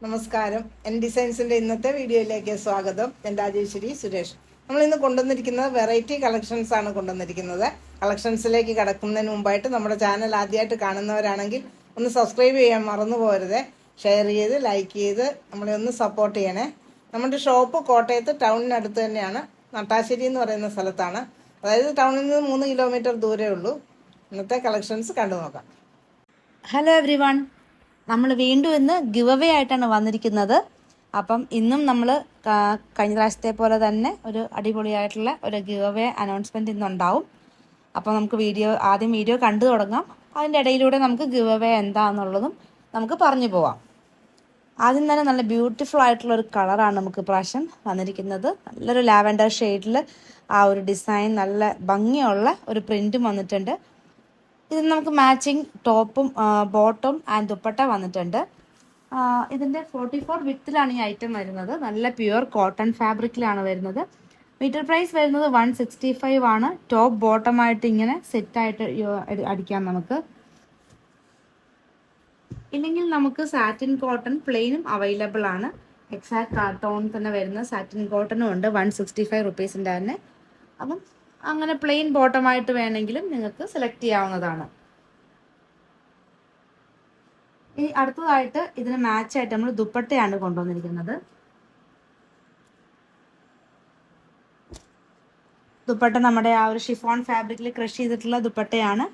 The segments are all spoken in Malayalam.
നമസ്കാരം. എൻ ഡിസൈൻസിൻ്റെ ഇന്നത്തെ വീഡിയോയിലേക്ക് സ്വാഗതം. ഞാൻ രാജേശ്വരി സുരേഷ്. നമ്മൾ ഇന്ന് കൊണ്ടുവന്നിരിക്കുന്നത് വെറൈറ്റി കളക്ഷൻസ് ആണ് കൊണ്ടുവന്നിരിക്കുന്നത്. കളക്ഷൻസിലേക്ക് കടക്കുന്നതിന് മുമ്പായിട്ട് നമ്മുടെ ചാനൽ ആദ്യമായിട്ട് കാണുന്നവരാണെങ്കിൽ ഒന്ന് സബ്സ്ക്രൈബ് ചെയ്യാൻ മറന്നു പോകരുത്. ഷെയർ ചെയ്ത് ലൈക്ക് ചെയ്ത് നമ്മളെ ഒന്ന് സപ്പോർട്ട് ചെയ്യണേ. നമ്മുടെ ഷോപ്പ് കോട്ടയത്ത് ടൗണിനടുത്ത് തന്നെയാണ്, നട്ടാശ്ശേരി എന്ന് പറയുന്ന സ്ഥലത്താണ്. അതായത് ടൗണിൽ നിന്ന് 3 കിലോമീറ്റർ ദൂരമേ ഉള്ളൂ. ഇന്നത്തെ കളക്ഷൻസ് കണ്ടു നോക്കാം. ഹലോ എവ്രി വൺ, നമ്മൾ വീണ്ടും ഇന്ന് ഗിവ് അവേ ആയിട്ടാണ് വന്നിരിക്കുന്നത്. അപ്പം ഇന്നും നമ്മൾ കഴിഞ്ഞ പ്രാവശ്യത്തെ പോലെ തന്നെ ഒരു അടിപൊളിയായിട്ടുള്ള ഒരു ഗിവ് അവേ അനൗൺസ്മെൻറ്റ് ഇന്നുണ്ടാവും. അപ്പോൾ നമുക്ക് ആദ്യം വീഡിയോ കണ്ടു തുടങ്ങാം. അതിൻ്റെ ഇടയിലൂടെ നമുക്ക് ഗിവ് അവേ എന്താണെന്നുള്ളതും നമുക്ക് പറഞ്ഞു പോവാം. ആദ്യം തന്നെ നല്ല ബ്യൂട്ടിഫുൾ ആയിട്ടുള്ള ഒരു കളറാണ് നമുക്ക് പ്രാവശ്യം വന്നിരിക്കുന്നത്. നല്ലൊരു ലാവൻഡർ ഷെയ്ഡിൽ ആ ഒരു ഡിസൈൻ, നല്ല ഭംഗിയുള്ള ഒരു പ്രിൻറ്റും വന്നിട്ടുണ്ട്. ഇത് നമുക്ക് മാച്ചിങ് ടോപ്പും ബോട്ടം ആൻഡ് ദുപ്പട്ട വന്നിട്ടുണ്ട്. ഇതിൻ്റെ 44 വിത്തിലാണ് ഈ ഐറ്റം വരുന്നത്. നല്ല പ്യുവർ കോട്ടൺ ഫാബ്രിക്കിലാണ് വരുന്നത്. മീറ്റർ പ്രൈസ് വരുന്നത് 165 ആണ്. ടോപ്പ് ബോട്ടമായിട്ട് ഇങ്ങനെ സെറ്റായിട്ട് അടിക്കാം നമുക്ക്. ഇല്ലെങ്കിൽ നമുക്ക് സാറ്റിൻ കോട്ടൺ പ്ലെയിനും അവൈലബിൾ ആണ്. എക്സാക്ട് കാർട്ടോൺ തന്നെ വരുന്ന സാറ്റിൻ കോട്ടണും ഉണ്ട് 165 റുപ്പീസിൻ്റെ തന്നെ. അപ്പം അങ്ങനെ പ്ലെയിൻ ബോട്ടമായിട്ട് വേണമെങ്കിലും നിങ്ങൾക്ക് സെലക്ട് ചെയ്യാവുന്നതാണ്. ഇനി അടുത്തതായിട്ട് ഇതിന് മാച്ചായിട്ട് നമ്മൾ ദുപ്പട്ടയാണ് കൊണ്ടുവന്നിരിക്കുന്നത്. ദുപ്പട്ട നമ്മുടെ ആ ഒരു ഷിഫോൺ ഫാബ്രിക്കിൽ ക്രഷ് ചെയ്തിട്ടുള്ള ദുപ്പട്ടയാണ്.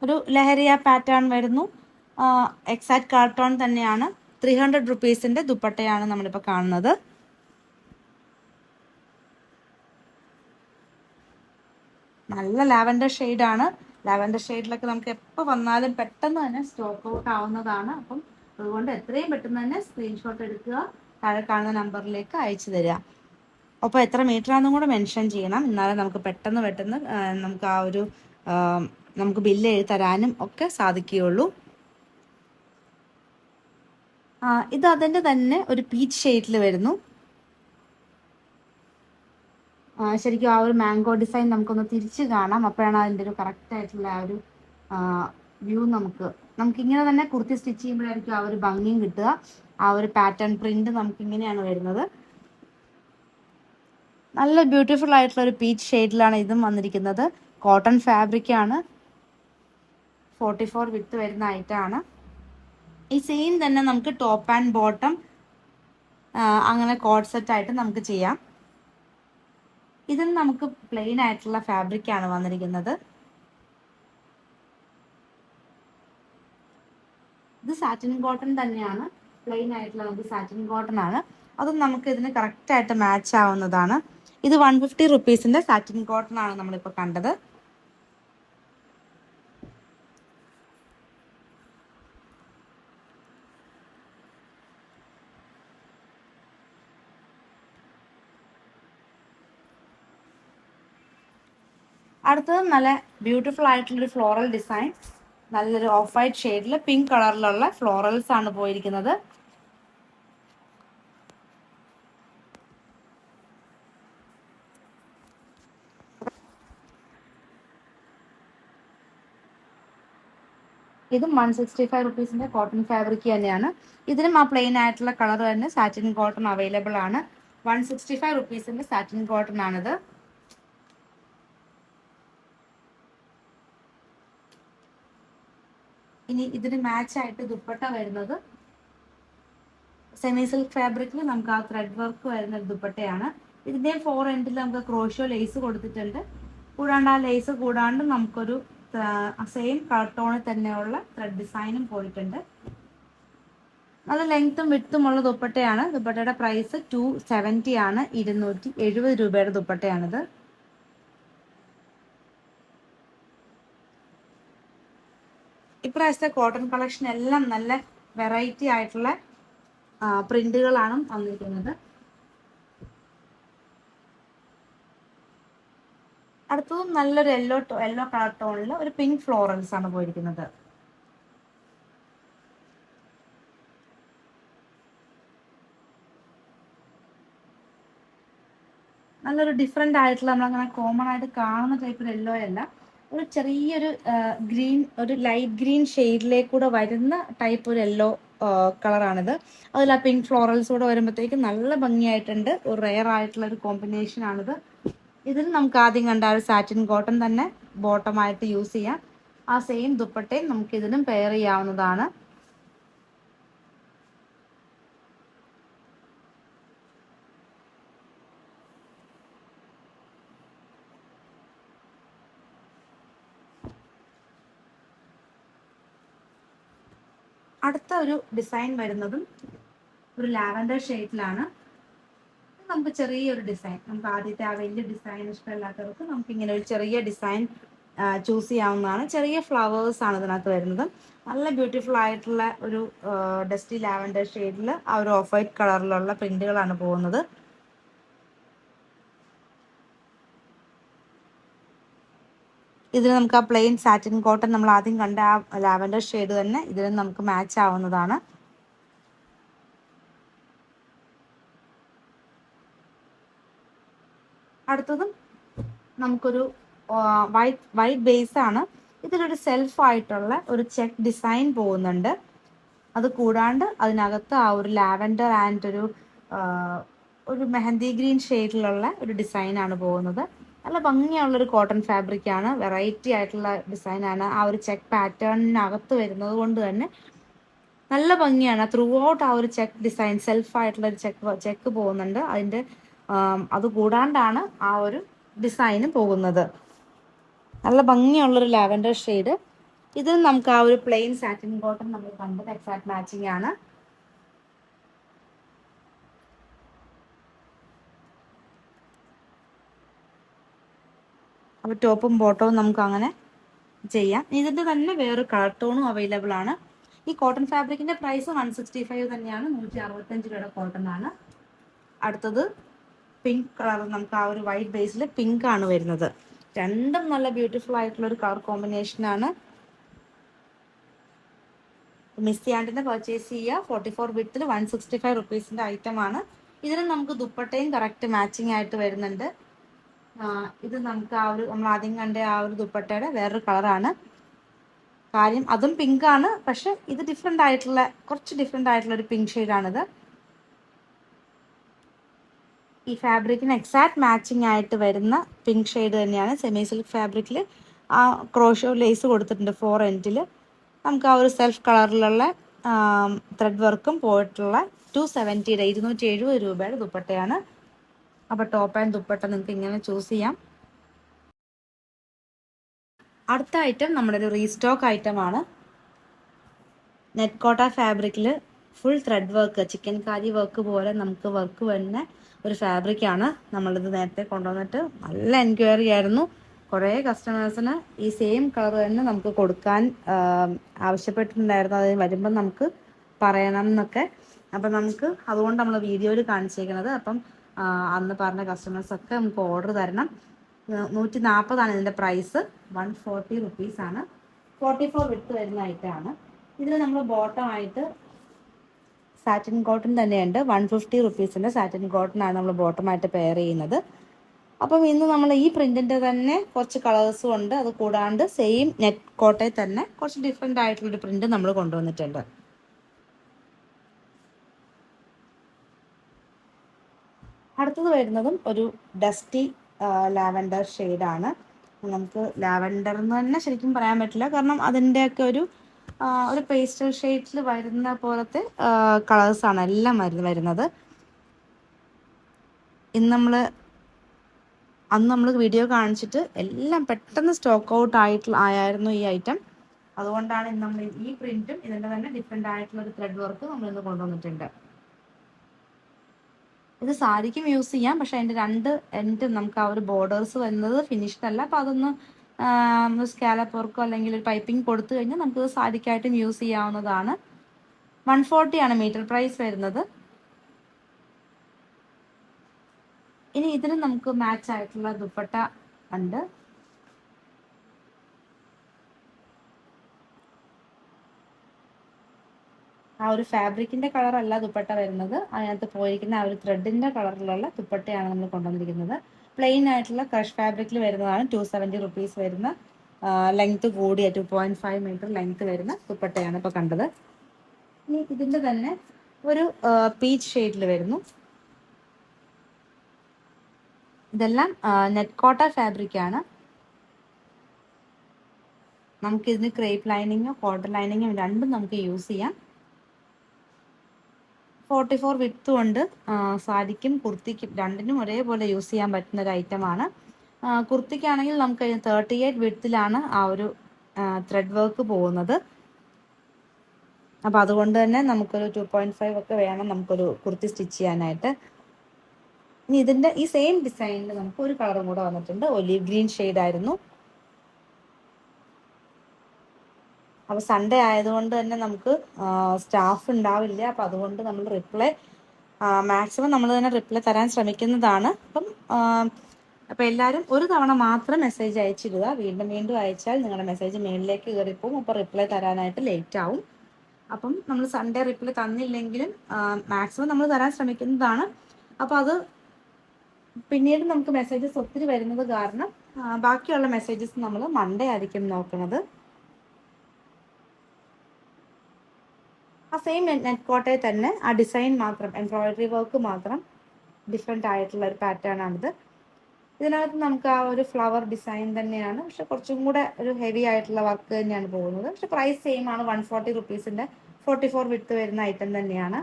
ഒരു ലഹരിയ പാറ്റേൺ വരുന്നു. എക്സാക്ട് കാർട്ടോൺ തന്നെയാണ്. 300 റുപ്പീസിൻ്റെ ദുപ്പട്ടയാണ് നമ്മളിപ്പോൾ കാണുന്നത്. നല്ല ലാവൻഡർ ഷെയ്ഡാണ്. ലാവൻഡർ ഷെയ്ഡിലൊക്കെ നമുക്ക് എപ്പോൾ വന്നാലും പെട്ടെന്ന് തന്നെ സ്റ്റോക്ക് ഔട്ട് ആവുന്നതാണ്. അപ്പം അതുകൊണ്ട് എത്രയും പെട്ടെന്ന് തന്നെ സ്ക്രീൻഷോട്ട് എടുക്കുക, താഴെ കാണുന്ന നമ്പറിലേക്ക് അയച്ചു തരിക. അപ്പോൾ എത്ര മീറ്റർ ആണെന്നും കൂടെ മെൻഷൻ ചെയ്യണം. എന്നാലേ നമുക്ക് പെട്ടെന്ന് നമുക്ക് ആ ഒരു നമുക്ക് ബില്ല് എഴുതി തരാനും ഒക്കെ സാധിക്കുകയുള്ളൂ. ഇത് അതിൻ്റെ തന്നെ ഒരു പീച്ച് ഷെയ്ഡിൽ വരുന്നു. ശരിക്കും ആ ഒരു മാംഗോ ഡിസൈൻ നമുക്കൊന്ന് തിരിച്ച് കാണാം. അപ്പോഴാണ് അതിൻ്റെ ഒരു കറക്റ്റ് ആയിട്ടുള്ള ആ ഒരു വ്യൂ നമുക്കിങ്ങനെ തന്നെ കുർത്തി സ്റ്റിച്ച് ചെയ്യുമ്പോഴായിരിക്കും ആ ഒരു ഭംഗിയും കിട്ടുക. ആ ഒരു പാറ്റേൺ പ്രിന്റ് നമുക്കിങ്ങനെയാണ് വരുന്നത്. നല്ല ബ്യൂട്ടിഫുൾ ആയിട്ടുള്ള ഒരു പീച്ച് ഷെയ്ഡിലാണ് ഇതും വന്നിരിക്കുന്നത്. കോട്ടൺ ഫാബ്രിക്കാണ്. 44 വിത്ത് വരുന്ന ഐറ്റമാണ്. ഈ സെയിം തന്നെ നമുക്ക് ടോപ്പ് ആൻഡ് ബോട്ടം അങ്ങനെ കോഡ് സെറ്റ് ആയിട്ട് നമുക്ക് ചെയ്യാം. ഇതിൽ നമുക്ക് പ്ലെയിൻ ആയിട്ടുള്ള ഫാബ്രിക്കാണ് വന്നിരിക്കുന്നത്. ഇത് സാറ്റിൻ കോട്ടൺ തന്നെയാണ്. പ്ലെയിൻ ആയിട്ടുള്ള നമുക്ക് സാറ്റിൻ കോട്ടൺ ആണ്. അതും നമുക്ക് ഇതിന് കറക്റ്റായിട്ട് മാച്ച് ആവുന്നതാണ്. ഇത് 150 റുപ്പീസിൻ്റെ സാറ്റിൻ കോട്ടൺ ആണ് നമ്മളിപ്പോൾ കണ്ടത്. അടുത്തത് നല്ല ബ്യൂട്ടിഫുൾ ആയിട്ടുള്ളൊരു ഫ്ലോറൽ ഡിസൈൻ. നല്ലൊരു ഓഫ് വൈറ്റ് ഷെയ്ഡിൽ പിങ്ക് കളറിലുള്ള ഫ്ലോറൽസ് ആണ് പോയിരിക്കുന്നത്. ഇതും 165 റുപ്പീസിൻ്റെ കോട്ടൺ ഫാബ്രിക് തന്നെയാണ്. ഇതിനും ആ പ്ലെയിൻ ആയിട്ടുള്ള കളർ തന്നെ സാറ്റിൻ കോട്ടൺ അവൈലബിൾ ആണ്. 165 റുപ്പീസിൻ്റെ സാറ്റിൻ കോട്ടൺ ആണിത്. ഇനി ഇതിന് മാച്ചായിട്ട് ദുപ്പട്ട വരുന്നത് സെമി സിൽക്ക് ഫാബ്രിക്കിൽ നമുക്ക് ആ ത്രെഡ് വർക്ക് വരുന്ന ഒരു ദുപ്പട്ടയാണ്. ഇതിൻ്റെ 4 എൻഡിൽ നമുക്ക് ക്രോഷ്യോ ലേസ് കൊടുത്തിട്ടുണ്ട്. കൂടാണ്ട് ആ ലേസ് കൂടാണ്ട് നമുക്കൊരു സെയിം കളർ ടോണിൽ തന്നെയുള്ള ത്രെഡ് ഡിസൈനും പോയിട്ടുണ്ട്. നല്ല ലെങ്ത്തും വിട്ടുമുള്ള ദുപ്പട്ടയാണ്. ദുപ്പട്ടയുടെ പ്രൈസ് 270 ആണ്. 270 രൂപയുടെ ദുപ്പട്ടയാണിത്. ഇപ്രാവശ്യത്തെ കോട്ടൺ കളക്ഷൻ എല്ലാം നല്ല വെറൈറ്റി ആയിട്ടുള്ള പ്രിന്റുകളാണ് വന്നിരിക്കുന്നത്. അടുത്തതും നല്ലൊരു യെല്ലോ കളർ ടോണിൽ ഒരു പിങ്ക് ഫ്ലോറൽസ് ആണ് പോയിരിക്കുന്നത്. നല്ലൊരു ഡിഫറെൻ്റ് ആയിട്ടുള്ള നമ്മളങ്ങനെ കോമൺ ആയിട്ട് കാണുന്ന ടൈപ്പ് യെല്ലോ അല്ല, ഒരു ചെറിയൊരു ഗ്രീൻ, ഒരു ലൈറ്റ് ഗ്രീൻ ഷെയ്ഡിലേക്കൂടെ വരുന്ന ടൈപ്പ് ഒരു യെല്ലോ കളറാണിത്. അതിൽ ആ പിങ്ക് ഫ്ലോറൽസ് കൂടെ വരുമ്പോഴത്തേക്കും നല്ല ഭംഗിയായിട്ടുണ്ട്. ഒരു റെയർ ആയിട്ടുള്ള ഒരു കോമ്പിനേഷൻ ആണിത്. ഇതിൽ നമുക്ക് ആദ്യം കണ്ട ആ ഒരു സാറ്റിൻ കോട്ടൺ തന്നെ ബോട്ടമായിട്ട് യൂസ് ചെയ്യാം. ആ സെയിം ദുപ്പട്ടയും നമുക്ക് ഇതിനും പെയർ ചെയ്യാവുന്നതാണ്. അടുത്ത ഒരു ഡിസൈൻ വരുന്നതും ഒരു ലാവൻഡർ ഷെയ്ഡിലാണ്. നമുക്ക് ചെറിയൊരു ഡിസൈൻ, നമുക്ക് ആദ്യത്തെ ആ വലിയ ഡിസൈൻ ഇഷ്ടമില്ലാത്തവർക്ക് നമുക്ക് ഇങ്ങനെ ഒരു ചെറിയ ഡിസൈൻ ചൂസ് ചെയ്യാവുന്നതാണ്. ചെറിയ ഫ്ലവേഴ്സ് ആണ് ഇതിനകത്ത് വരുന്നത്. നല്ല ബ്യൂട്ടിഫുൾ ആയിട്ടുള്ള ഒരു ഡസ്റ്റി ലാവൻഡർ ഷെയ്ഡിൽ ആ ഒരു ഓഫ് വൈറ്റ് കളറിലുള്ള പ്രിന്റുകളാണ് പോകുന്നത്. ഇതിൽ നമുക്ക് ആ പ്ലെയിൻ സാറ്റിൻ കോട്ടൺ നമ്മൾ ആദ്യം കണ്ട ആ ലാവൻഡർ ഷെയ്ഡ് തന്നെ ഇതിൽ നമുക്ക് മാച്ച് ആവുന്നതാണ്. അടുത്തതും നമുക്കൊരു വൈറ്റ് ബേസ് ആണ്. ഇതിലൊരു സെൽഫ് ആയിട്ടുള്ള ഒരു ചെക്ക് ഡിസൈൻ പോകുന്നുണ്ട്. അത് കൂടാണ്ട് അതിനകത്ത് ആ ഒരു ലാവൻഡർ ആൻഡ് ഒരു മെഹന്തി ഗ്രീൻ ഷെയ്ഡിലുള്ള ഒരു ഡിസൈനാണ് പോകുന്നത്. നല്ല ഭംഗിയുള്ളൊരു കോട്ടൺ ഫാബ്രിക് ആണ്. വെറൈറ്റി ആയിട്ടുള്ള ഡിസൈനാണ്. ആ ഒരു ചെക്ക് പാറ്റേണിനകത്ത് വരുന്നത് കൊണ്ട് തന്നെ നല്ല ഭംഗിയാണ്. ത്രൂ ഔട്ട് ആ ഒരു ചെക്ക് ഡിസൈൻ സെൽഫ് ആയിട്ടുള്ള ഒരു ചെക്ക് പോകുന്നുണ്ട്. അതിൻ്റെ അത് കൂടാണ്ടാണ് ആ ഒരു ഡിസൈന് പോകുന്നത്. നല്ല ഭംഗിയുള്ളൊരു ലാവൻഡർ ഷെയ്ഡ്. ഇതിൽ നമുക്ക് ആ ഒരു പ്ലെയിൻ സാറ്റിൻ കോട്ടൺ നമ്മൾ കണ്ടത് എക്സാക്ട് മാച്ചിങ് ആണ്. അപ്പോൾ ടോപ്പും ബോട്ടവും നമുക്ക് അങ്ങനെ ചെയ്യാം. ഇതിൻ്റെ തന്നെ വേറൊരു കളർ ടോണും അവൈലബിൾ ആണ്. ഈ കോട്ടൺ ഫാബ്രിക്കിന്റെ പ്രൈസ് 165 തന്നെയാണ്. 165 രൂപയുടെ കോട്ടൺ ആണ്. അടുത്തത് പിങ്ക് കളർ, നമുക്ക് ആ ഒരു വൈറ്റ് ബേസിൽ പിങ്ക് ആണ് വരുന്നത്. രണ്ടും നല്ല ബ്യൂട്ടിഫുൾ ആയിട്ടുള്ള ഒരു കളർ കോമ്പിനേഷൻ ആണ്. മിസ് ചെയ്യാണ്ടിന് പർച്ചേസ് ചെയ്യുക. 44 വിത്തിൽ 165 റുപ്പീസിന്റെ ഐറ്റം ആണ്. ഇതിന് നമുക്ക് ദുപ്പട്ടയും കറക്റ്റ് മാച്ചിങ് ആയിട്ട് വരുന്നുണ്ട്. ഇത് നമുക്ക് ആ ഒരു നമ്മൾ ആദ്യം കണ്ട ആ ഒരു ദുപ്പട്ടയുടെ വേറൊരു കളറാണ്. കാര്യം അതും പിങ്ക് ആണ്, പക്ഷെ ഇത് കുറച്ച് ഡിഫറെൻ്റ് ആയിട്ടുള്ള ഒരു പിങ്ക് ഷെയ്ഡാണിത്. ഈ ഫാബ്രിക്കിന് എക്സാക്ട് മാച്ചിങ് ആയിട്ട് വരുന്ന പിങ്ക് ഷെയ്ഡ് തന്നെയാണ്. സെമി സിൽക്ക് ഫാബ്രിക്കിൽ ആ ക്രോഷോ ലേസ് കൊടുത്തിട്ടുണ്ട് 4 എൻഡിൽ. നമുക്ക് ആ ഒരു സെൽഫ് കളറിലുള്ള ത്രെഡ് വർക്കും പോയിട്ടുള്ള 270 270 രൂപയുടെ ദുപ്പട്ടയാണ്. അപ്പോൾ ടോപ്പ് ആൻഡ് ദുപ്പട്ട നിങ്ങൾക്ക് ഇങ്ങനെ ചൂസ് ചെയ്യാം. അടുത്ത ഐറ്റം നമ്മുടെ ഒരു റീസ്റ്റോക്ക് ഐറ്റമാണ്. നെറ്റ് കോട്ട ഫാബ്രിക്കിൽ ഫുൾ ത്രെഡ് വർക്ക്, ചിക്കൻ കാരി വർക്ക് പോലെ നമുക്ക് വർക്ക് വരുന്ന ഒരു ഫാബ്രിക്കാണ്. നമ്മളിത് നേരത്തെ കൊണ്ടുവന്നിട്ട് നല്ല എൻക്വയറി ആയിരുന്നു. കുറേ കസ്റ്റമേഴ്സിന് ഈ സെയിം കളർ തന്നെ നമുക്ക് കൊടുക്കാൻ ആവശ്യപ്പെട്ടിട്ടുണ്ടായിരുന്നു. അത് വരുമ്പം നമുക്ക് പറയണം എന്നൊക്കെ. അപ്പം നമുക്ക് അതുകൊണ്ട് നമ്മൾ വീഡിയോയിൽ കാണിച്ചേക്കുന്നത്. അപ്പം അന്ന് പറഞ്ഞ കസ്റ്റമേഴ്സൊക്കെ നമുക്ക് ഓർഡർ തരണം. 140 ഇതിൻ്റെ പ്രൈസ്. 140 റുപ്പീസാണ്. 44 വിട്ട് വരുന്ന ഐറ്റമാണ്. ഇതിൽ നമ്മൾ ബോട്ടമായിട്ട് സാറ്റിൻ കോട്ടൺ തന്നെയുണ്ട്. 150 റുപ്പീസിൻ്റെ സാറ്റിൻ കോട്ടൺ ആണ് നമ്മൾ ബോട്ടമായിട്ട് പെയർ ചെയ്യുന്നത്. അപ്പം ഇന്ന് നമ്മൾ ഈ പ്രിന്റിൻ്റെ തന്നെ കുറച്ച് കളേഴ്സും ഉണ്ട്. അത് കൂടാണ്ട് സെയിം നെറ്റ് കോട്ടയിൽ തന്നെ കുറച്ച് ഡിഫറെൻ്റ് ആയിട്ടുള്ളൊരു പ്രിന്റ് നമ്മൾ കൊണ്ടുവന്നിട്ടുണ്ട്. അടുത്തത് വരുന്നതും ഒരു ഡസ്റ്റി ലാവൻഡർ ഷെയ്ഡാണ്. നമുക്ക് ലാവൻഡർ എന്ന് തന്നെ ശരിക്കും പറയാൻ പറ്റില്ല, കാരണം അതിൻ്റെയൊക്കെ ഒരു പേസ്റ്റൽ ഷെയ്ഡിൽ വരുന്ന പോലത്തെ കളേഴ്സാണ് എല്ലാം വരുന്നത്. അന്ന് നമ്മൾ വീഡിയോ കാണിച്ചിട്ട് എല്ലാം പെട്ടെന്ന് സ്റ്റോക്ക് ഔട്ട് ആയിരുന്നു ഈ ഐറ്റം. അതുകൊണ്ടാണ് ഇന്ന് നമ്മൾ ഈ പ്രിന്റും ഇതിൻ്റെ തന്നെ ഡിഫറെൻ്റ് ആയിട്ടുള്ള ഒരു ത്രെഡ് വർക്ക് നമ്മളിന്ന് കൊണ്ടുവന്നിട്ടുണ്ട്. ഇത് സാരിക്കും യൂസ് ചെയ്യാം, പക്ഷെ അതിൻ്റെ 2 എൻഡ് നമുക്ക് ആ ഒരു ബോർഡേഴ്സ് വരുന്നത് ഫിനിഷ്ഡ് അല്ല. അപ്പോൾ അതൊന്ന് സ്കാലപ്പ് വർക്കോ അല്ലെങ്കിൽ ഒരു പൈപ്പിംഗ് കൊടുത്തു കഴിഞ്ഞാൽ നമുക്ക് സാരിക്കായിട്ടും യൂസ് ചെയ്യാവുന്നതാണ്. 140 ആണ് മീറ്റർ പ്രൈസ് വരുന്നത്. ഇനി ഇതിന് നമുക്ക് മാച്ച് ആയിട്ടുള്ള ദുപ്പട്ട ഉണ്ട്. ആ ഒരു ഫാബ്രിക്കിന്റെ കളർ അല്ല ദുപ്പട്ട വരുന്നത്. അതിനകത്ത് പോയിരിക്കുന്ന ആ ഒരു ത്രെഡിന്റെ കളറിലുള്ള ദുപ്പട്ടയാണ് നമ്മൾ കൊണ്ടുവന്നിരിക്കുന്നത്. പ്ലെയിൻ ആയിട്ടുള്ള ക്രഷ് ഫാബ്രിക്കിൽ വരുന്നതാണ്. 270 റുപ്പീസ് വരുന്ന ലെങ്ത് കൂടിയ 2.5 മീറ്റർ ലെങ്ത് വരുന്ന ദുപ്പട്ടയാണ് ഇപ്പോൾ കണ്ടത്. ഇനി ഇതിൻ്റെ തന്നെ ഒരു പീച്ച് ഷെയ്ഡിൽ വരുന്നു. ഇതെല്ലാം നെറ്റ് കോട്ട ഫാബ്രിക് ആണ്. നമുക്കിതിന് ക്രേപ്പ് ലൈനിങ്ങോ കോട്ടൺ ലൈനിങ്ങോ രണ്ടും നമുക്ക് യൂസ് ചെയ്യാം. 44 വിഡ്ത്തും ഉണ്ട്. സാരിക്കും കുർത്തിക്കും രണ്ടിനും ഒരേപോലെ യൂസ് ചെയ്യാൻ പറ്റുന്ന ഒരു ഐറ്റമാണ്. കുർത്തിക്കാണെങ്കിൽ നമുക്ക് 38 വിഡ്ത്തിലാണ് ആ ഒരു ത്രെഡ് വർക്ക് പോകുന്നത്. അപ്പോൾ അതുകൊണ്ട് തന്നെ നമുക്കൊരു 2.5 ഒക്കെ വേണം നമുക്കൊരു കുർത്തി സ്റ്റിച്ച് ചെയ്യാനായിട്ട്. ഇനി ഇതിൻ്റെ ഈ സെയിം ഡിസൈനിൽ നമുക്ക് ഒരു കളറും കൂടെ വന്നിട്ടുണ്ട്. ഒലീവ് ഗ്രീൻ ഷെയ്ഡായിരുന്നു. അപ്പോൾ സൺഡേ ആയതുകൊണ്ട് തന്നെ നമുക്ക് സ്റ്റാഫ് ഉണ്ടാവില്ല. അപ്പോൾ അതുകൊണ്ട് നമ്മൾ മാക്സിമം നമ്മൾ തന്നെ റിപ്ലൈ തരാൻ ശ്രമിക്കുന്നതാണ്. അപ്പോൾ എല്ലാവരും ഒരു തവണ മാത്രം മെസ്സേജ് അയച്ചിടുക. വീണ്ടും വീണ്ടും അയച്ചാൽ നിങ്ങളുടെ മെസ്സേജ് മേളിലേക്ക് കയറിപ്പോവും. അപ്പോൾ റിപ്ലൈ തരാനായിട്ട് ലേറ്റ് ആവും. അപ്പം നമ്മൾ സൺഡേ റിപ്ലൈ തന്നില്ലെങ്കിലും മാക്സിമം നമ്മൾ തരാൻ ശ്രമിക്കുന്നതാണ്. അപ്പോൾ അത് പിന്നീട് നമുക്ക് മെസ്സേജസ് ഒത്തിരി വരുന്നത് കാരണം ബാക്കിയുള്ള മെസ്സേജസ് നമ്മൾ മൺഡേ ആയിരിക്കും നോക്കുന്നത്. ആ സെയിം നെറ്റ് കോട്ടയിൽ തന്നെ ആ ഡിസൈൻ മാത്രം, എംബ്രോയിഡറി വർക്ക് മാത്രം ഡിഫറെൻ്റ് ആയിട്ടുള്ള ഒരു പാറ്റേൺ ആണിത്. ഇതിനകത്ത് നമുക്ക് ആ ഒരു ഫ്ലവർ ഡിസൈൻ തന്നെയാണ്, പക്ഷെ കുറച്ചും കൂടെ ഒരു ഹെവി ആയിട്ടുള്ള വർക്ക് തന്നെയാണ് പോകുന്നത്. പക്ഷെ പ്രൈസ് സെയിം ആണ്. 140 റുപ്പീസിൻ്റെ 44 വിഡ്ത്ത് വരുന്ന ഐറ്റം തന്നെയാണ്.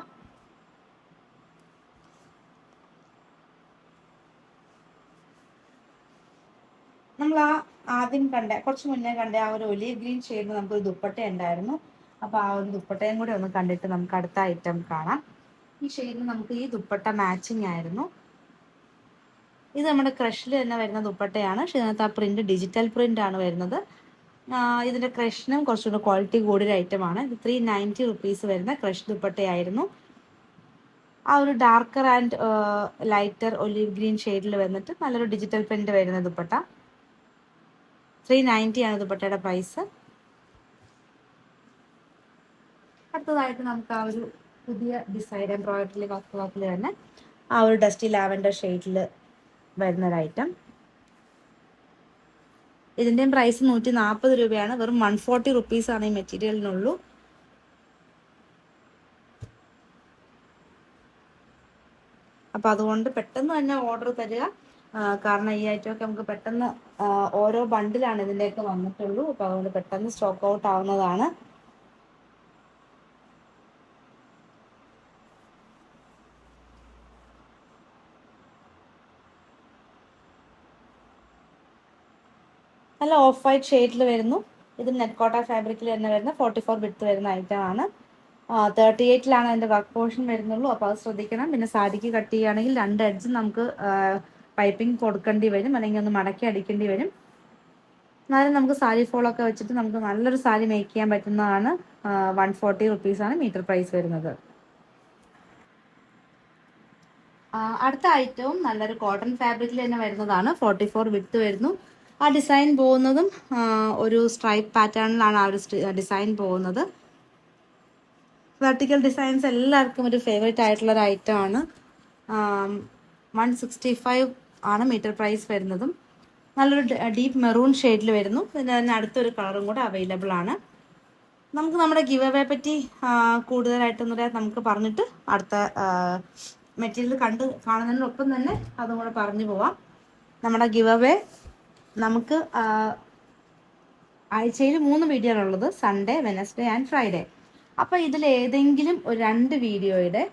നമ്മൾ ആദ്യം കുറച്ച് മുന്നേ കണ്ട ആ ഒരു ഒലീവ് ഗ്രീൻ ഷെയ്ഡിൽ നമുക്കൊരു ദുപ്പട്ട ഉണ്ടായിരുന്നു. അപ്പോൾ ആ ഒരു ദുപ്പട്ടയും കൂടെ ഒന്ന് കണ്ടിട്ട് നമുക്ക് അടുത്ത ഐറ്റം കാണാം. ഈ ഷെയ്ഡിന് നമുക്ക് ഈ ദുപ്പട്ട മാച്ചിങ് ആയിരുന്നു. ഇത് നമ്മുടെ ക്രഷിൽ തന്നെ വരുന്ന ദുപ്പട്ടയാണ്. പക്ഷെ ഇതിനകത്ത് ആ പ്രിന്റ് ഡിജിറ്റൽ പ്രിന്റ് ആണ് വരുന്നത്. ഇതിന്റെ ക്രഷിനും കുറച്ചുകൂടെ ക്വാളിറ്റി കൂടിയ ഐറ്റമാണ്. ഇത് 390 റുപ്പീസ് വരുന്ന ക്രഷ് ദുപ്പട്ടയായിരുന്നു. ആ ഒരു darker and lighter olive green ഷെയ്ഡിൽ വന്നിട്ട് നല്ലൊരു ഡിജിറ്റൽ പ്രിന്റ് വരുന്ന ദുപ്പട്ട. 390 ആണ് ദുപ്പട്ടയുടെ പ്രൈസ്. അടുത്തതായിട്ട് നമുക്ക് ആ ഒരു പുതിയ ഡിസൈൻ എംബ്രോയിഡറി വർക്കിൽ തന്നെ ആ ഒരു ഡസ്റ്റി ലാവൻഡർ ഷെയ്ഡിൽ വരുന്നൊരു ഐറ്റം. ഇതിൻ്റെയും പ്രൈസ് 140 രൂപയാണ്. വെറും 140 റുപ്പീസാണ് ഈ മെറ്റീരിയലിനുള്ളൂ. അപ്പോൾ അതുകൊണ്ട് പെട്ടെന്ന് തന്നെ ഓർഡർ തരിക. കാരണം ഈ ഐറ്റമൊക്കെ നമുക്ക് പെട്ടെന്ന് ഓരോ ബണ്ടിലാണ് ഇതിൻ്റെയൊക്കെ വന്നിട്ടുള്ളൂ. അപ്പോൾ അതുകൊണ്ട് പെട്ടെന്ന് സ്റ്റോക്ക് ഔട്ട് ആവുന്നതാണ്. നല്ല ഓഫ് വൈറ്റ് ഷെയ്ഡിൽ വരുന്നു. ഇത് നെറ്റ് കോട്ട ഫാബ്രിക്കിൽ തന്നെ വരുന്ന 44 വിഡ്ത്ത് വരുന്ന ഐറ്റം ആണ്. 38ലാണ് അതിൻ്റെ വർക്ക് പോർഷൻ വരുന്നുള്ളൂ. അപ്പോൾ അത് ശ്രദ്ധിക്കണം. പിന്നെ സാരിക്ക് കട്ട് ചെയ്യുകയാണെങ്കിൽ 2 എഡ്ജ് നമുക്ക് പൈപ്പിംഗ് കൊടുക്കേണ്ടി വരും, അല്ലെങ്കിൽ ഒന്ന് മടക്കി അടിക്കേണ്ടി വരും. എന്നാലും നമുക്ക് സാരി ഫോളൊക്കെ വെച്ചിട്ട് നമുക്ക് നല്ലൊരു സാരി മേക്ക് ചെയ്യാൻ പറ്റുന്നതാണ്. 140 റുപ്പീസാണ് മീറ്റർ പ്രൈസ് വരുന്നത്. അടുത്ത ഐറ്റവും നല്ലൊരു കോട്ടൺ ഫാബ്രിക്കിൽ തന്നെ വരുന്നതാണ്. 44 വിഡ്ത്ത് വരുന്നു. ആ ഡിസൈൻ പോകുന്നതും ഒരു സ്ട്രൈപ്പ് പാറ്റേണിലാണ് ആ ഒരു ഡിസൈൻ പോകുന്നത്. വെർട്ടിക്കൽ ഡിസൈൻസ് എല്ലാവർക്കും ഒരു ഫേവറേറ്റ് ആയിട്ടുള്ള ഒരു ഐറ്റം ആണ്. 165 ആണ് മീറ്റർ പ്രൈസ് വരുന്നതും. നല്ലൊരു ഡീപ്പ് മെറൂൺ ഷെയ്ഡിൽ വരുന്നു. പിന്നെ തന്നെ അടുത്തൊരു കളറും കൂടെ അവൈലബിൾ ആണ്. നമുക്ക് നമ്മുടെ ഗിവ് അവേ പറ്റി കൂടുതലായിട്ടെന്ന് പറയാൻ നമുക്ക് പറഞ്ഞിട്ട് അടുത്ത മെറ്റീരിയൽ കാണുന്നതിനൊപ്പം തന്നെ അതും കൂടെ പറഞ്ഞു പോവാം. നമ്മുടെ ഗിവ് അവേ നമുക്ക് ആഴ്ചയിൽ 3 വീഡിയോ ഉള്ളത്, സൺഡേ, വെനസ്ഡേ ആൻഡ് ഫ്രൈഡേ. അപ്പോൾ ഇതിൽ ഏതെങ്കിലും ഒരു 2 വീഡിയോയുടെ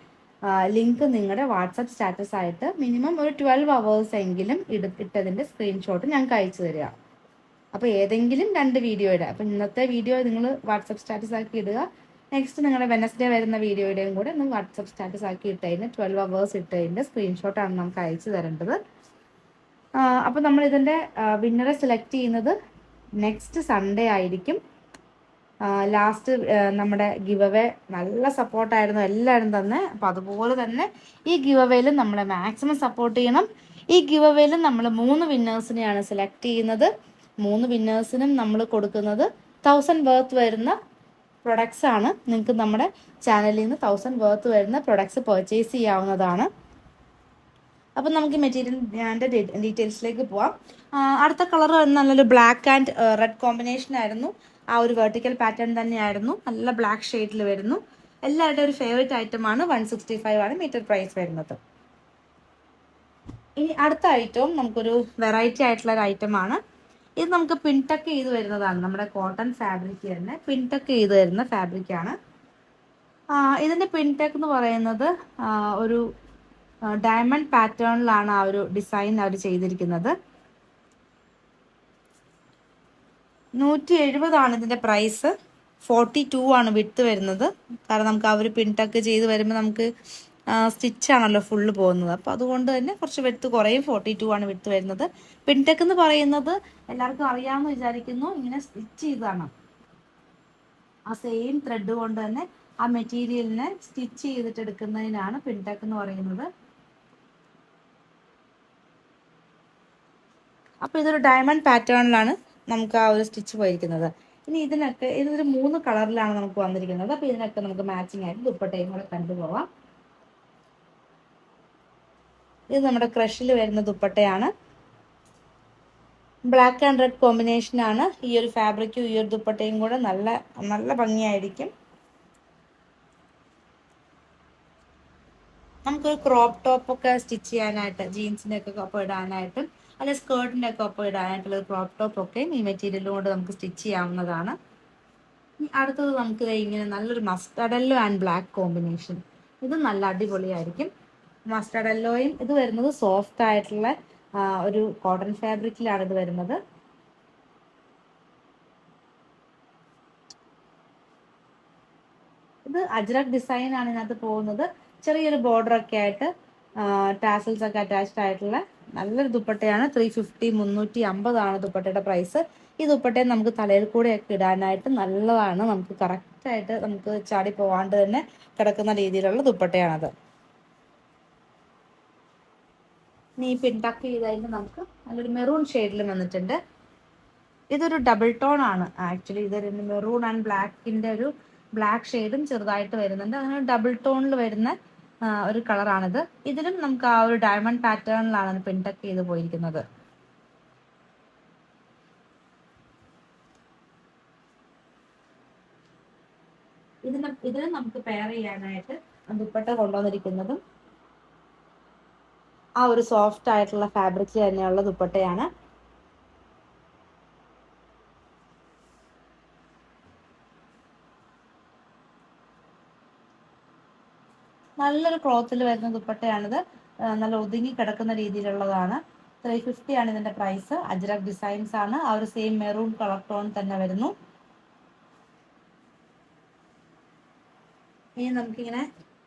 ലിങ്ക് നിങ്ങളുടെ വാട്സപ്പ് സ്റ്റാറ്റസ് ആയിട്ട് മിനിമം ഒരു 12 hours എങ്കിലും ഇട്ടതിൻ്റെ സ്ക്രീൻഷോട്ട് ഞങ്ങൾക്ക് അയച്ചു തരിക. അപ്പോൾ ഏതെങ്കിലും 2 വീഡിയോയുടെ, അപ്പോൾ ഇന്നത്തെ വീഡിയോ നിങ്ങൾ വാട്സപ്പ് സ്റ്റാറ്റസ് ആക്കി ഇടുക. നെക്സ്റ്റ് നിങ്ങളുടെ വെനസ്ഡേ വരുന്ന വീഡിയോയുടെയും കൂടെ നിങ്ങൾ വാട്സപ്പ് സ്റ്റാറ്റസ് ആക്കി ഇട്ടതിന് 12 hours ഇട്ടതിൻ്റെ സ്ക്രീൻഷോട്ടാണ് നമുക്ക് അയച്ചു തരേണ്ടത്. അപ്പോൾ നമ്മൾ ഇതിൻ്റെ വിന്നറെ സെലക്ട് ചെയ്യുന്നത് നെക്സ്റ്റ് സൺഡേ ആയിരിക്കും. ലാസ്റ്റ് നമ്മുടെ ഗിവ് അവേ നല്ല സപ്പോർട്ടായിരുന്നു എല്ലാവരും തന്നെ. അപ്പോൾ അതുപോലെ തന്നെ ഈ ഗിവ് അവേയിലും നമ്മളെ മാക്സിമം സപ്പോർട്ട് ചെയ്യണം. ഈ ഗിവ് അവേയിലും നമ്മൾ 3 വിന്നേഴ്സിനെയാണ് സെലക്ട് ചെയ്യുന്നത്. 3 വിന്നേഴ്സിനും നമ്മൾ കൊടുക്കുന്നത് 1000 വർത്ത് വരുന്ന പ്രൊഡക്ട്സ് ആണ്. നിങ്ങൾക്ക് നമ്മുടെ ചാനലിൽ നിന്ന് 1000 വർത്ത് വരുന്ന പ്രൊഡക്ട്സ് പർച്ചേസ് ചെയ്യാവുന്നതാണ്. അപ്പം നമുക്ക് മെറ്റീരിയലിൻ്റെ ഡീറ്റെയിൽസിലേക്ക് പോവാം. അടുത്ത കളർ നല്ലൊരു ബ്ലാക്ക് ആൻഡ് റെഡ് കോമ്പിനേഷൻ ആയിരുന്നു. ആ ഒരു വെർട്ടിക്കൽ പാറ്റേൺ തന്നെയായിരുന്നു. നല്ല ബ്ലാക്ക് ഷെയ്ഡിൽ വരുന്നു. എല്ലാവരുടെയും ഒരു ഫേവറേറ്റ് ഐറ്റമാണ്. 165 ആണ് മീറ്റർ പ്രൈസ് വരുന്നത്. ഇനി അടുത്ത ഐറ്റവും നമുക്കൊരു വെറൈറ്റി ആയിട്ടുള്ള ഒരു ഐറ്റമാണ്. ഇത് നമുക്ക് പിൻടക്ക് ചെയ്ത് വരുന്നതാണ്. നമ്മുടെ കോട്ടൺ ഫാബ്രിക് തന്നെ പിൻടക്ക് ചെയ്ത് വരുന്ന ഫാബ്രിക്കാണ്. ഇതിൻ്റെ പിൻടെക് എന്ന് പറയുന്നത് ഒരു ഡയമണ്ട് പാറ്റേണിലാണ് ആ ഒരു ഡിസൈൻ അവർ ചെയ്തിരിക്കുന്നത്. 170 ഇതിൻ്റെ പ്രൈസ്. 42 ആണ് വിട്ട് വരുന്നത്. കാരണം നമുക്ക് ആ ഒരു പിൻടക്ക് ചെയ്ത് വരുമ്പോൾ നമുക്ക് സ്റ്റിച്ചാണല്ലോ ഫുള്ള് പോകുന്നത്. അപ്പോൾ അതുകൊണ്ട് തന്നെ കുറച്ച് വെട്ട് കുറയും. 42 ആണ് വിട്ട് വരുന്നത്. പിൻടെക് എന്ന് പറയുന്നത് എല്ലാവർക്കും അറിയാമെന്ന് വിചാരിക്കുന്നു. ഇങ്ങനെ സ്റ്റിച്ച് ചെയ്താണ്. ആ സെയിം ത്രെഡ് കൊണ്ട് തന്നെ ആ മെറ്റീരിയലിനെ സ്റ്റിച്ച് ചെയ്തിട്ട് എടുക്കുന്നതിനാണ് പിൻടെക് എന്ന് പറയുന്നത്. അപ്പോൾ ഇതൊരു ഡയമണ്ട് പാറ്റേണിലാണ് നമുക്ക് ആ ഒരു സ്റ്റിച്ച് പോയിരിക്കുന്നത്. ഇനി ഇതൊരു 3 കളറിലാണ് നമുക്ക് വന്നിരിക്കുന്നത്. അപ്പോൾ ഇതിനൊക്കെ നമുക്ക് മാച്ചിങ് ആയിട്ട് ദുപ്പട്ടയും കൂടെ കണ്ടുപോവാം. ഇത് നമ്മുടെ ക്രഷിൽ വരുന്ന ദുപ്പട്ടയാണ്. ബ്ലാക്ക് ആൻഡ് റെഡ് കോമ്പിനേഷൻ ആണ്. ഈ ഒരു ഫാബ്രിക്കും ഈ ഒരു ദുപ്പട്ടയും കൂടെ നല്ല നല്ല ഭംഗിയായിരിക്കും. നമുക്കൊരു ക്രോപ്പ് ടോപ്പൊക്കെ സ്റ്റിച്ച് ചെയ്യാനായിട്ട്, ജീൻസിൻ്റെ ഒക്കെ ഒപ്പം ഇടാനായിട്ടും അല്ലെങ്കിൽ സ്കേർട്ടിൻ്റെ ഒക്കെ ഒപ്പം ഇടാനായിട്ടുള്ള ഒരു ക്രോപ്പ് ടോപ്പൊക്കെയും ഈ മെറ്റീരിയൽ കൊണ്ട് നമുക്ക് സ്റ്റിച്ച് ചെയ്യാവുന്നതാണ്. അടുത്തത് നമുക്ക് ഇങ്ങനെ നല്ലൊരു mustard yellow and black combination. ഇത് നല്ല അടിപൊളിയായിരിക്കും. മസ്റ്റാർഡ് യെല്ലോയും ഇത് വരുന്നത് സോഫ്റ്റ് ആയിട്ടുള്ള ഒരു കോട്ടൺ ഫാബ്രിക്കിലാണ് ഇത് വരുന്നത്. ഇത് അജ്രക് ഡിസൈൻ ആണ് ഇതിനകത്ത് പോകുന്നത്. ചെറിയൊരു ബോർഡർ ഒക്കെ ആയിട്ട് ടാസൽസ് ഒക്കെ അറ്റാച്ച്ഡ് ആയിട്ടുള്ള നല്ലൊരു ദുപ്പട്ടയാണ്. 350 350 ആണ് ദുപ്പട്ടയുടെ പ്രൈസ്. ഈ ദുപ്പട്ടയെ നമുക്ക് തലയിൽ കൂടെയൊക്കെ ഇടാനായിട്ട് നല്ലതാണ്. നമുക്ക് കറക്റ്റായിട്ട് നമുക്ക് ചാടി പോവാണ്ട് തന്നെ കിടക്കുന്ന രീതിയിലുള്ള ദുപ്പട്ടയാണത്. ഇനി പിൻടക്ക് ചെയ്തതിന് നമുക്ക് നല്ലൊരു മെറൂൺ ഷെയ്ഡിൽ വന്നിട്ടുണ്ട്. ഇതൊരു ഡബിൾ ടോൺ ആണ്. ആക്ച്വലി ഇതൊരു മെറൂൺ ആൻഡ് ബ്ലാക്കിൻ്റെ ഒരു ബ്ലാക്ക് ഷെയ്ഡും ചെറുതായിട്ട് വരുന്നുണ്ട്. അങ്ങനെ ഡബിൾ ടോണിൽ വരുന്ന ഒരു കളറാണിത്. ഇതിലും നമുക്ക് ആ ഒരു ഡയമണ്ട് പാറ്റേണിലാണ് പിൻടക്ക് ചെയ്ത് പോയിരിക്കുന്നത്. ഇതിന് നമുക്ക് പെയർ ചെയ്യാനായിട്ട് ദുപ്പട്ട കൊണ്ടുവന്നിരിക്കുന്നതും ആ ഒരു സോഫ്റ്റ് ആയിട്ടുള്ള ഫാബ്രിക് തന്നെയുള്ള ദുപ്പട്ടയാണ്. നല്ലൊരു ക്ലോത്തിൽ വരുന്ന ദുപ്പട്ടയാണിത്. നല്ല ഒതുങ്ങി കിടക്കുന്ന രീതിയിലുള്ളതാണ്. 350 ആണ് ഇതിന്റെ പ്രൈസ്. അജ്രക് ഡിസൈൻസ് ആണ്. ആ ഒരു സെയിം മെറൂൺ കളർ ടോൺ തന്നെ വരുന്നു. ഇനി നമുക്കിങ്ങനെ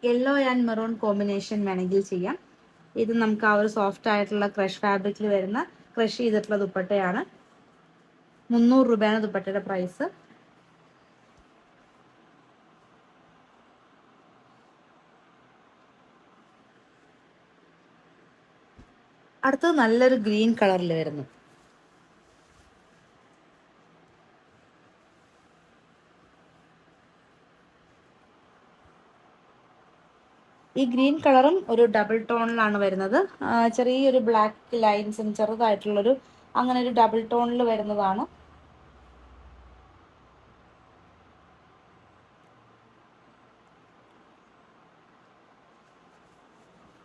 യെല്ലോ ആൻഡ് മെറൂൺ കോമ്പിനേഷൻ വേണമെങ്കിൽ ചെയ്യാം. ഇത് നമുക്ക് ആ ഒരു സോഫ്റ്റ് ആയിട്ടുള്ള ക്രഷ് ഫാബ്രിക്കിൽ വരുന്ന ക്രഷ് ചെയ്തിട്ടുള്ള ദുപ്പട്ടയാണ്. 300 രൂപയാണ് ദുപ്പട്ടയുടെ പ്രൈസ്. അടുത്തത് നല്ലൊരു ഗ്രീൻ കളറിൽ വരുന്നു. ഈ ഗ്രീൻ കളറും ഒരു ഡബിൾ ടോണിലാണ് വരുന്നത്. ചെറിയൊരു ബ്ലാക്ക് ലൈൻസും ചെറുതായിട്ടുള്ളൊരു അങ്ങനെ ഒരു ഡബിൾ ടോണിൽ വരുന്നതാണ്.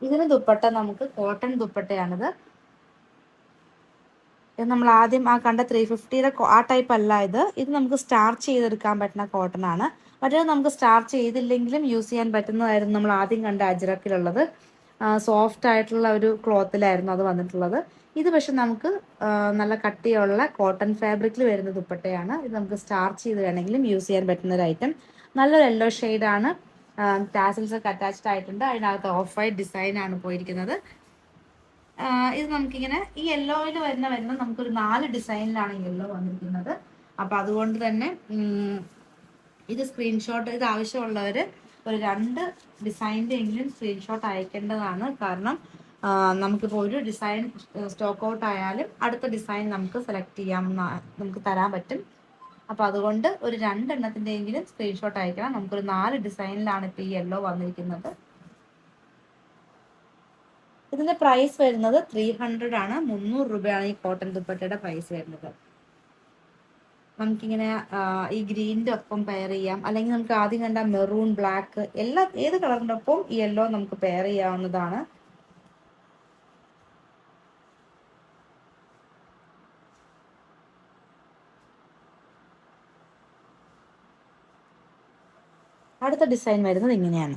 ഇതിന് ദുപ്പട്ട നമുക്ക് കോട്ടൺ ദുപ്പട്ടയാണിത്. ഇത് നമ്മൾ ആദ്യം ആ കണ്ട 350യുടെ ആ ടൈപ്പ് അല്ല ഇത്. ഇത് നമുക്ക് സ്റ്റാർച്ച് ചെയ്തെടുക്കാൻ പറ്റുന്ന കോട്ടൺ ആണ്. മറ്റേത് നമുക്ക് സ്റ്റാർച്ച് ചെയ്തില്ലെങ്കിലും യൂസ് ചെയ്യാൻ പറ്റുന്നതായിരുന്നു നമ്മൾ ആദ്യം കണ്ട അജ്രക്കിലുള്ളത്. സോഫ്റ്റ് ആയിട്ടുള്ള ഒരു ക്ലോത്തിലായിരുന്നു അത് വന്നിട്ടുള്ളത്. ഇത് പക്ഷെ നമുക്ക് നല്ല കട്ടിയുള്ള കോട്ടൺ ഫാബ്രിക്കിൽ വരുന്ന ദുപ്പട്ടയാണ്. ഇത് നമുക്ക് സ്റ്റാർച്ച് ചെയ്ത് വേണമെങ്കിലും യൂസ് ചെയ്യാൻ പറ്റുന്ന ഒരു ഐറ്റം. നല്ലൊരു യെല്ലോ ഷെയ്ഡാണ്. ടാസൽസ് ഒക്കെ അറ്റാച്ച്ഡ് ആയിട്ടുണ്ട്. അതിനകത്ത് ഓഫ് വൈറ്റ് ഡിസൈൻ ആണ് പോയിരിക്കുന്നത്. ഇത് നമുക്കിങ്ങനെ ഈ യെല്ലോയിൽ വരുന്ന നമുക്കൊരു 4 ഡിസൈനിലാണ് യെല്ലോ വന്നിരിക്കുന്നത്. അപ്പം അതുകൊണ്ട് തന്നെ ഇത് ഇത് ആവശ്യമുള്ളവർ ഒരു 2 ഡിസൈൻ്റെ എങ്കിലും സ്ക്രീൻഷോട്ട് അയക്കേണ്ടതാണ്. കാരണം നമുക്കിപ്പോൾ ഒരു ഡിസൈൻ സ്റ്റോക്ക് ഔട്ട് ആയാലും അടുത്ത ഡിസൈൻ നമുക്ക് സെലക്ട് ചെയ്യാം, നമുക്ക് തരാൻ പറ്റും. അപ്പോൾ അതുകൊണ്ട് ഒരു 2 എണ്ണത്തിൻ്റെയെങ്കിലും സ്ക്രീൻഷോട്ട് അയക്കണം. നമുക്കൊരു 4 ഡിസൈനിലാണ് ഇപ്പോൾ ഈ യെല്ലോ വന്നിരിക്കുന്നത്. ഇതിന്റെ പ്രൈസ് വരുന്നത് 300 ആണ്. 300 രൂപയാണ് ഈ കോട്ടൺ ദുപ്പട്ടയുടെ പ്രൈസ് വരുന്നത്. നമുക്കിങ്ങനെ ഈ ഗ്രീനിന്റെ ഒപ്പം പെയർ ചെയ്യാം, അല്ലെങ്കിൽ നമുക്ക് ആദ്യം കണ്ട മെറൂൺ, ബ്ലാക്ക് ഏത് കളറിന്റെ ഒപ്പം ഈ യെല്ലോ നമുക്ക് പെയർ ചെയ്യാവുന്നതാണ്. അടുത്ത ഡിസൈൻ വരുന്നത് ഇങ്ങനെയാണ്.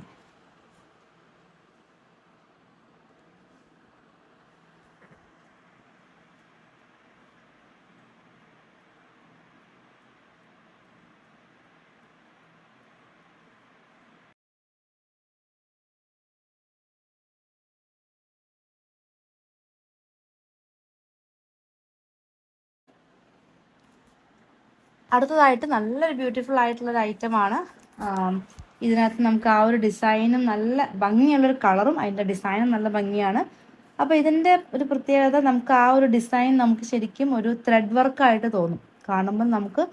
അടുത്തതായിട്ട് നല്ലൊരു ബ്യൂട്ടിഫുൾ ആയിട്ടുള്ള ഒരു ഐറ്റമാണ്. ഇതിനകത്ത് നമുക്ക് ആ ഒരു ഡിസൈനും നല്ല ഭംഗിയുള്ളൊരു കളറും അതിൻ്റെ ഡിസൈനും നല്ല ഭംഗിയാണ്. അപ്പോൾ ഇതിൻ്റെ ഒരു പ്രത്യേകത, നമുക്ക് ആ ഒരു ഡിസൈൻ നമുക്ക് ശരിക്കും ഒരു ത്രെഡ് വർക്കായിട്ട് തോന്നും. കാണുമ്പോൾ നമുക്ക്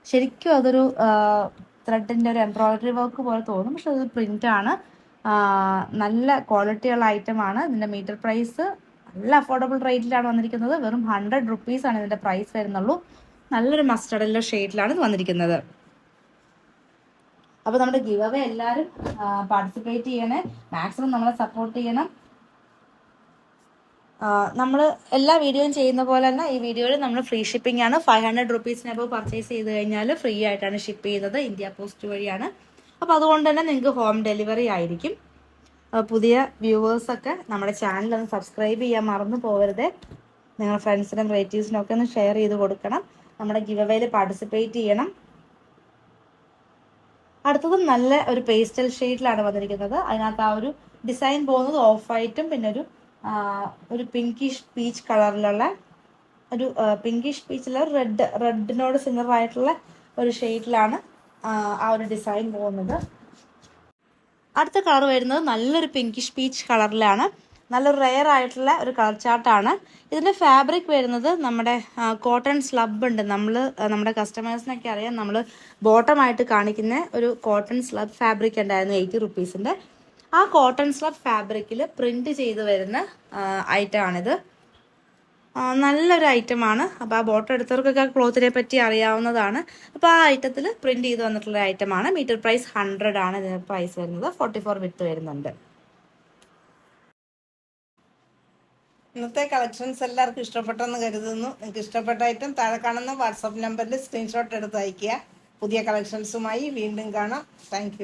ശരിക്കും അതൊരു ത്രെഡിൻ്റെ ഒരു എംബ്രോയിഡറി വർക്ക് പോലെ തോന്നും. പക്ഷെ അത് പ്രിൻ്റാണ്. നല്ല ക്വാളിറ്റിയുള്ള ഐറ്റമാണ്. ഇതിൻ്റെ മീറ്റർ പ്രൈസ് നല്ല അഫോർഡബിൾ റേറ്റിലാണ് വന്നിരിക്കുന്നത്. വെറും 100 റുപ്പീസാണ് ഇതിൻ്റെ പ്രൈസ് വരുന്നുള്ളൂ. നല്ലൊരു മസ്റ്റർഡ് യെല്ലോ ഷെയ്ഡിലാണ് വന്നിരിക്കുന്നത്. അപ്പോൾ നമ്മുടെ ഗിവ് അവേ എല്ലാവരും പാർട്ടിസിപ്പേറ്റ് ചെയ്യണേ, മാക്സിമം നമ്മളെ സപ്പോർട്ട് ചെയ്യണം. നമ്മൾ എല്ലാ വീഡിയോയും ചെയ്യുന്ന പോലെ തന്നെ ഈ വീഡിയോയിൽ നമ്മൾ ഫ്രീ ഷിപ്പിംഗ് ആണ്. 500 റുപ്പീസിനപ്പോൾ പർച്ചേസ് ചെയ്ത് കഴിഞ്ഞാൽ ഫ്രീ ആയിട്ടാണ് ഷിപ്പ് ചെയ്യുന്നത്. ഇന്ത്യ പോസ്റ്റ് വഴിയാണ്. അപ്പോൾ അതുകൊണ്ട് തന്നെ നിങ്ങൾക്ക് ഹോം ഡെലിവറി ആയിരിക്കും. പുതിയ വ്യൂവേഴ്സൊക്കെ നമ്മുടെ ചാനൽ ഒന്ന് സബ്സ്ക്രൈബ് ചെയ്യാൻ മറന്നു പോകരുത്. നിങ്ങളുടെ ഫ്രണ്ട്സിനും റിലേറ്റീവ്സിനും ഒക്കെ ഒന്ന് ഷെയർ ചെയ്ത് കൊടുക്കണം. നമ്മുടെ ഗിവ് അവേയിൽ പാർട്ടിസിപ്പേറ്റ് ചെയ്യണം. അടുത്തതും നല്ല ഒരു പേസ്റ്റൽ ഷെയ്ഡിലാണ് വന്നിരിക്കുന്നത്. അതിനകത്ത് ആ ഒരു ഡിസൈൻ പോകുന്നത് ഓഫ് വൈറ്റും പിന്നെ ഒരു പിങ്കിഷ് പീച്ച് കളറിലുള്ള ഒരു പിങ്കിഷ് പീച്ചിലുള്ള റെഡിനോട് സിമിലർ ആയിട്ടുള്ള ഒരു ഷെയ്ഡിലാണ് ആ ഒരു ഡിസൈൻ പോകുന്നത്. അടുത്ത കളർ വരുന്നത് നല്ലൊരു പിങ്കിഷ് പീച്ച് കളറിലാണ്. നല്ലൊരു റെയർ ആയിട്ടുള്ള ഒരു കളർ ചാർട്ടാണ്. ഇതിൻ്റെ ഫാബ്രിക് വരുന്നത് നമ്മുടെ കോട്ടൺ സ്ലബ് ഉണ്ട്. നമ്മുടെ കസ്റ്റമേഴ്സിനൊക്കെ അറിയാം, നമ്മൾ ബോട്ടമായിട്ട് കാണിക്കുന്ന ഒരു കോട്ടൺ സ്ലബ് ഫാബ്രിക് ഉണ്ടായിരുന്നു 80 റുപ്പീസിൻ്റെ. ആ കോട്ടൺ സ്ലബ് ഫാബ്രിക്കിൽ പ്രിന്റ് ചെയ്ത് വരുന്ന ഐറ്റമാണിത്. നല്ലൊരു ഐറ്റമാണ്. അപ്പോൾ ആ ബോട്ടം എടുത്തവർക്കൊക്കെ ആ ക്ലോത്തിനെ പറ്റി അറിയാവുന്നതാണ്. അപ്പോൾ ആ ഐറ്റത്തിൽ പ്രിന്റ് ചെയ്ത് വന്നിട്ടുള്ള ഐറ്റമാണ്. മീറ്റർ പ്രൈസ് 100 ആണ് ഇതിന് പ്രൈസ് വരുന്നത്. 44 വിത്ത് വരുന്നുണ്ട്. ഇന്നത്തെ കളക്ഷൻസ് എല്ലാവർക്കും ഇഷ്ടപ്പെട്ടെന്ന് കരുതുന്നു. നിങ്ങൾക്ക് ഇഷ്ടപ്പെട്ട ഐറ്റം താഴെ കാണുന്ന വാട്സാപ്പ് നമ്പറിൽ സ്ക്രീൻഷോട്ട് എടുത്ത് അയയ്ക്കുക. പുതിയ കളക്ഷൻസുമായി വീണ്ടും കാണാം. താങ്ക്